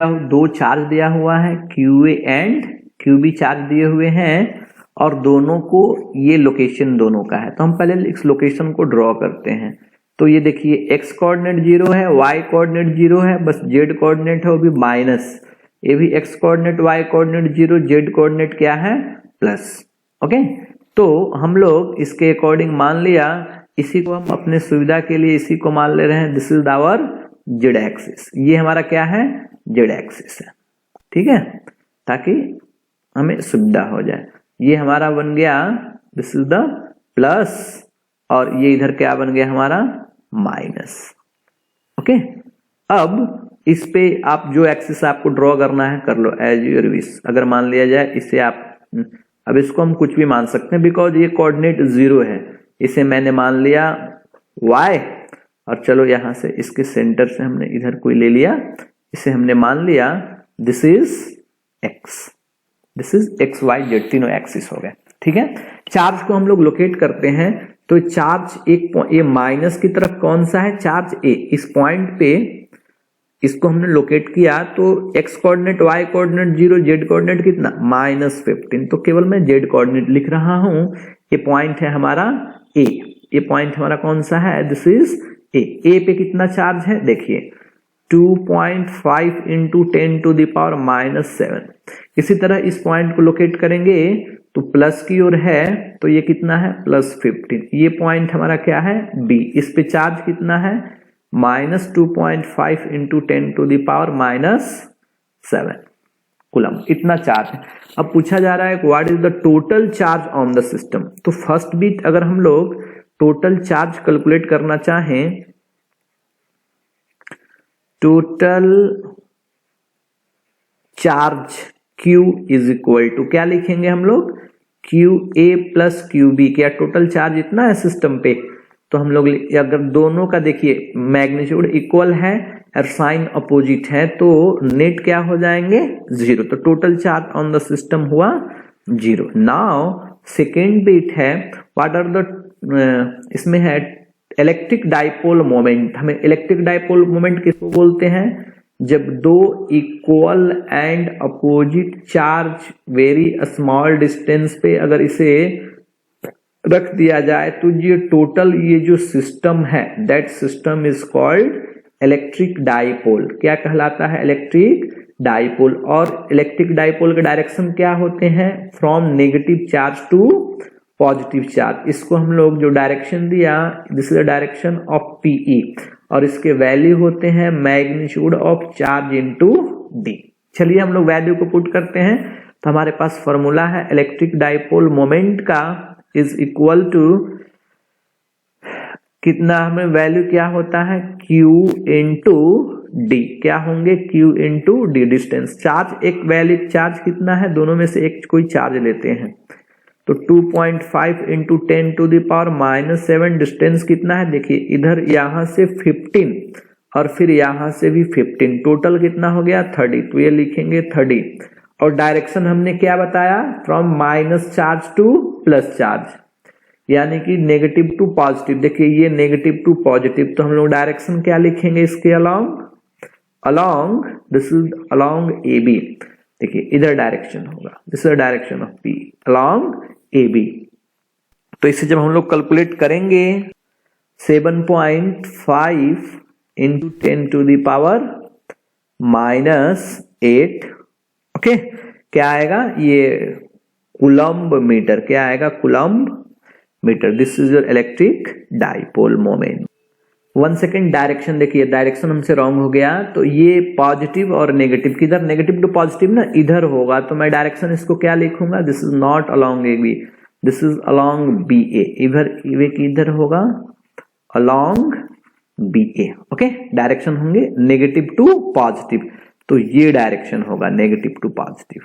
दो चार्ज दिया हुआ है, QA एंड QB चार्ज दिए हुए हैं और दोनों को ये लोकेशन दोनों का है। तो हम पहले इस लोकेशन को ड्रॉ करते हैं। तो ये देखिए x कोऑर्डिनेट 0 है, y कोऑर्डिनेट 0 है, बस z कोऑर्डिनेट है वो भी माइनस, ये भी x coordinate y coordinate 0, z coordinate क्या है प्लस। ओके, तो हम लोग इसके अकॉर्डिंग मान लिया, इसी को हम अपने सुविधा के लिए इसी को मान ले रहे हैं, this is our z axis. ये हमारा क्या है, z एक्सिस है, ठीक है, ताकि हमें सुविधा हो जाए। ये हमारा बन गया दिस इज द प्लस और ये इधर क्या बन गया हमारा माइनस। ओके, अब इस पे आप जो एक्सिस आपको ड्रॉ करना है कर लो एज यूर विश। अगर मान लिया जाए इसे आप, अब इसको हम कुछ भी मान सकते हैं बिकॉज ये कोऑर्डिनेट 0 है, इसे मैंने मान लिया y और चलो यहां से इसके सेंटर से हमने इधर कोई ले लिया, इसे हमने मान लिया this is x, this is x y z, तीनों एक्सिस हो गए, ठीक है। चार्ज को हम लोग लोकेट करते हैं, तो चार्ज ये माइनस की तरफ कौन सा है, चार्ज A, इस पॉइंट पे इसको हमने लोकेट किया तो x coordinate y coordinate 0, z coordinate कितना -15, तो केवल मैं z कोऑर्डिनेट लिख रहा हूं। ये पॉइंट है हमारा A, ये पॉइंट हमारा कौन सा है, दिस इज A। A पे कितना चार्ज है देखिए 2.5 इंटू 10⁻⁷। इसी तरह इस पॉइंट को लोकेट करेंगे तो प्लस की ओर है, तो ये कितना है +15। ये पॉइंट हमारा क्या है B, इस पे चार्ज कितना है -2.5 इंटू 10⁻⁷ कूलम, इतना चार्ज है। अब पूछा जा रहा है what is the total charge on the system. तो फर्स्ट बीट अगर हम लोग टोटल चार्ज कैलकुलेट करना चाहें, total charge Q is equal to क्या लिखेंगे हम लोग, QA प्लस QB। क्या टोटल चार्ज इतना है सिस्टम पे, तो हम लोग अगर दोनों का देखिए मैग्नीट्यूड इक्वल है और साइन अपोजिट है तो नेट क्या हो जाएंगे 0, तो total charge on the system हुआ 0। नाउ सेकेंड बिट है व्हाट आर द, इसमें है इलेक्ट्रिक डाइपोल मोमेंट। हमें इलेक्ट्रिक डाइपोल मोमेंट किसको बोलते हैं, जब दो equal and opposite charge very small distance पे अगर इसे रख दिया जाए तो ये टोटल ये जो सिस्टम है that system is called electric dipole. क्या कहलाता है, इलेक्ट्रिक डाइपोल। और इलेक्ट्रिक डाइपोल के डायरेक्शन क्या होते हैं, from negative charge to positive charge. इसको हम लोग जो डायरेक्शन दिया this is the direction of PE और इसके वैल्यू होते हैं magnitude of charge into D। चलिए हम लोग वैल्यू को पुट करते हैं, तो हमारे पास फॉर्मूला है इलेक्ट्रिक डाइपोल मोमेंट का इज इक्वल टू कितना, हमें वैल्यू क्या होता है Q इंटू D। क्या होंगे Q into D, distance. Charge एक वैलिड चार्ज कितना है, दोनों में से एक कोई चार्ज लेते हैं, तो 2.5 इंटू 10⁻⁷ डिस्टेंस कितना है देखिए, इधर यहां से 15 और फिर यहां से भी 15, टोटल कितना हो गया 30, तो ये लिखेंगे 30। और डायरेक्शन हमने क्या बताया, from minus charge two plus charge, यानी कि नेगेटिव टू पॉजिटिव। देखिए ये नेगेटिव टू पॉजिटिव, तो हम लोग डायरेक्शन क्या लिखेंगे इसके along this is along AB। देखिए इधर डायरेक्शन होगा, this is direction of P along AB। तो इसे जब हम लोग कैलकुलेट करेंगे 7.5 इंटू 10⁻⁻8, ओके, क्या आएगा ये कूलम्ब मीटर, क्या आएगा coulomb metre. This is your electric dipole moment. 1 second, direction देखिए, डायरेक्शन हमसे रॉन्ग हो गया, तो ये पॉजिटिव और नेगेटिव, किधर नेगेटिव टू पॉजिटिव ना इधर होगा, तो मैं डायरेक्शन इसको क्या लिखूंगा, this is not along AB, this is along BA। इधर होगा अलोंग BA, ओके। डायरेक्शन होंगे नेगेटिव टू पॉजिटिव, तो ये डायरेक्शन होगा नेगेटिव टू पॉजिटिव।